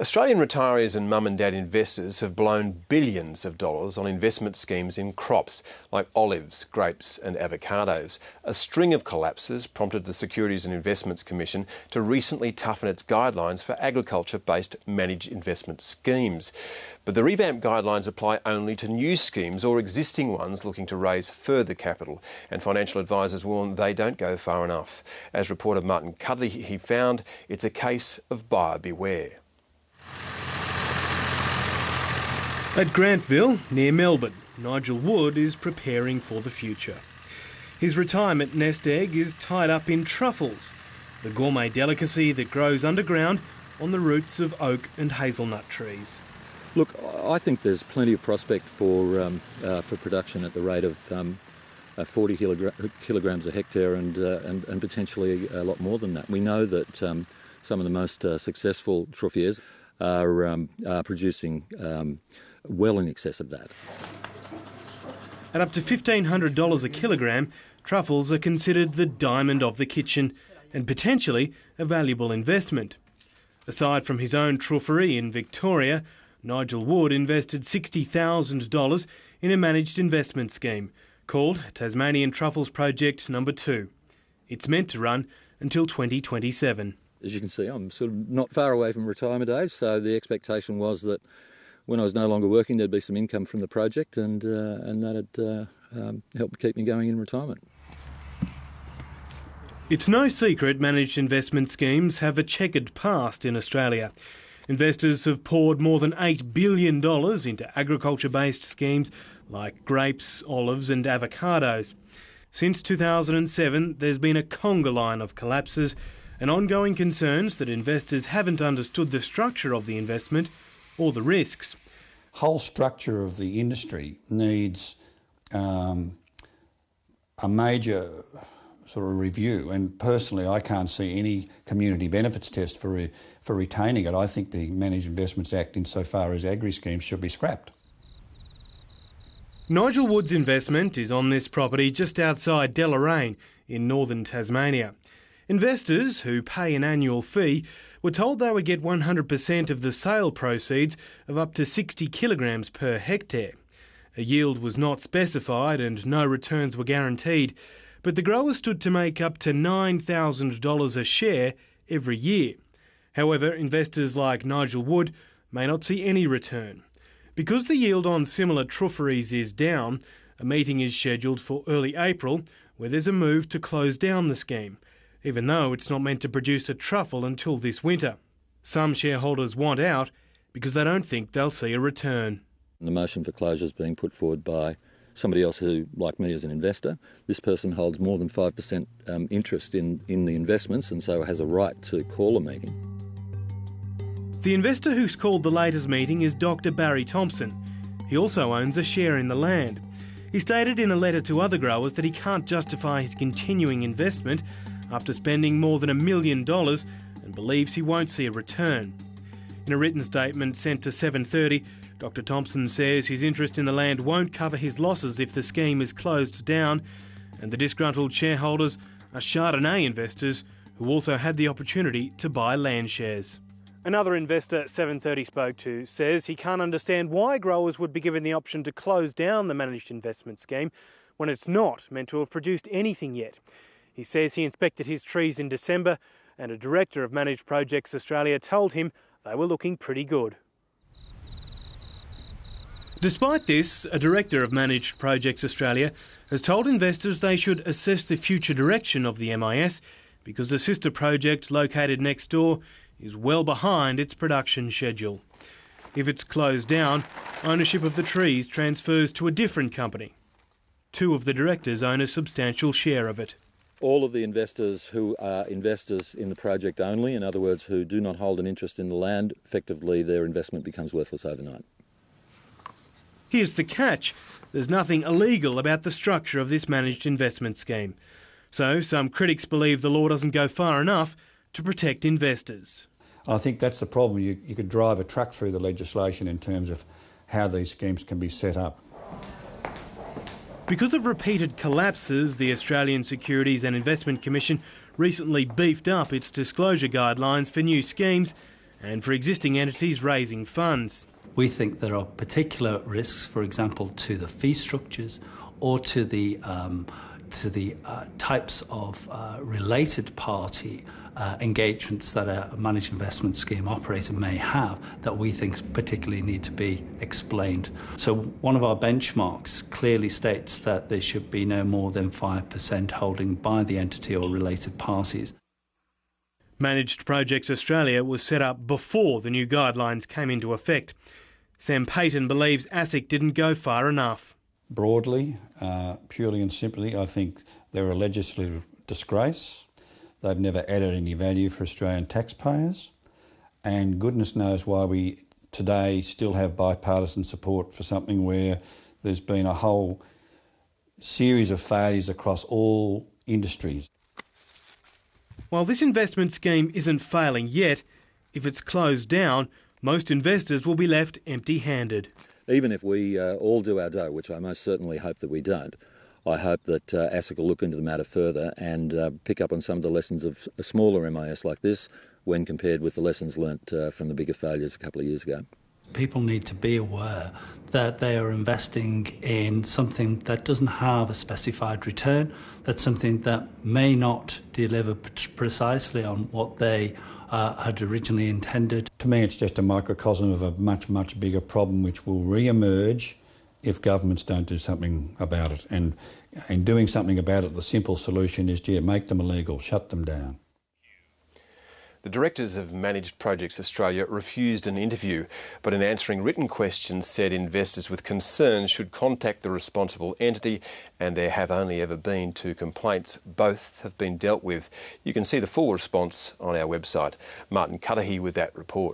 Australian retirees and mum and dad investors have blown billions of dollars on investment schemes in crops like olives, grapes and avocados. A string of collapses prompted the Securities and Investments Commission to recently toughen its guidelines for agriculture-based managed investment schemes. But the revamped guidelines apply only to new schemes or existing ones looking to raise further capital, and financial advisors warn they don't go far enough. As reporter Martin Cudley he found, it's a case of buyer beware. At Grantville, near Melbourne, Nigel Wood is preparing for the future. His retirement nest egg is tied up in Truffles, the gourmet delicacy that grows underground on the roots of oak and hazelnut trees. Look, I think there's plenty of prospect for production at the rate of 40 kilograms a hectare and potentially a lot more than that. We know that some of the most successful truffiers are producing well in excess of that. At up to $1,500 a kilogram, truffles are considered the diamond of the kitchen and potentially a valuable investment. Aside from his own truffery in Victoria, Nigel Wood invested $60,000 in a managed investment scheme called Tasmanian Truffles Project No. 2. It's meant to run until 2027. As you can see, I'm sort of not far away from retirement age, so the expectation was that when I was no longer working, there'd be some income from the project, and that'd help keep me going in retirement. It's no secret managed investment schemes have a checkered past in Australia. Investors have poured more than $8 billion into agriculture-based schemes like grapes, olives and avocados. Since 2007, there's been a conga line of collapses and ongoing concerns that investors haven't understood the structure of the investment or the risks. Whole structure of the industry needs a major sort of review, and personally I can't see any community benefits test for retaining it. I think the Managed Investments Act, insofar as agri-schemes, should be scrapped. Nigel Wood's investment is on this property just outside Deloraine in northern Tasmania. Investors, who pay an annual fee, were told they would get 100% of the sale proceeds of up to 60 kilograms per hectare. A yield was not specified and no returns were guaranteed, but the growers stood to make up to $9,000 a share every year. However, investors like Nigel Wood may not see any return. Because the yield on similar trufferys is down, a meeting is scheduled for early April where there's a move to close down the scheme, even though it's not meant to produce a truffle until this winter. Some shareholders want out because they don't think they'll see a return. The motion for closure is being put forward by somebody else who, like me, is an investor. This person holds more than 5% interest in the investments and so has a right to call a meeting. The investor who's called the latest meeting is Dr. Barry Thompson. He also owns a share in the land. He stated in a letter to other growers that he can't justify his continuing investment after spending more than $1 million and believes he won't see a return. In a written statement sent to 7:30, Dr. Thompson says his interest in the land won't cover his losses if the scheme is closed down, and the disgruntled shareholders are Chardonnay investors who also had the opportunity to buy land shares. Another investor 7:30 spoke to says he can't understand why growers would be given the option to close down the managed investment scheme when it's not meant to have produced anything yet. He says he inspected his trees in December and a director of Managed Projects Australia told him they were looking pretty good. Despite this, a director of Managed Projects Australia has told investors they should assess the future direction of the MIS because the sister project located next door is well behind its production schedule. If it's closed down, ownership of the trees transfers to a different company. Two of the directors own a substantial share of it. All of the investors who are investors in the project only, in other words, who do not hold an interest in the land, effectively their investment becomes worthless overnight. Here's the catch. There's nothing illegal about the structure of this managed investment scheme. So some critics believe the law doesn't go far enough to protect investors. I think that's the problem. You could drive a truck through the legislation in terms of how these schemes can be set up. Because of repeated collapses, the Australian Securities and Investment Commission recently beefed up its disclosure guidelines for new schemes and for existing entities raising funds. We think there are particular risks, for example, to the fee structures or to the types of related party engagements that a managed investment scheme operator may have that we think particularly need to be explained. So one of our benchmarks clearly states that there should be no more than 5% holding by the entity or related parties. Managed Projects Australia was set up before the new guidelines came into effect. Sam PATON believes ASIC didn't go far enough. Broadly, purely and simply, I think they're a legislative disgrace. They've never added any value for Australian taxpayers, and goodness knows why we today still have bipartisan support for something where there's been a whole series of failures across all industries. While this investment scheme isn't failing yet, if it's closed down, most investors will be left empty-handed. Even if we all do our dough, which I most certainly hope that we don't, I hope that ASIC will look into the matter further and pick up on some of the lessons of a smaller MIS like this when compared with the lessons learnt from the bigger failures a couple of years ago. People need to be aware that they are investing in something that doesn't have a specified return, that's something that may not deliver precisely on what they had originally intended. To me, it's just a microcosm of a much, much bigger problem which will re-emerge if governments don't do something about it. And in doing something about it, the simple solution is, make them illegal, shut them down. The directors of Managed Projects Australia refused an interview, but in answering written questions said investors with concerns should contact the responsible entity, and there have only ever been 2 complaints. Both have been dealt with. You can see the full response on our website. Martin Cudahy with that report.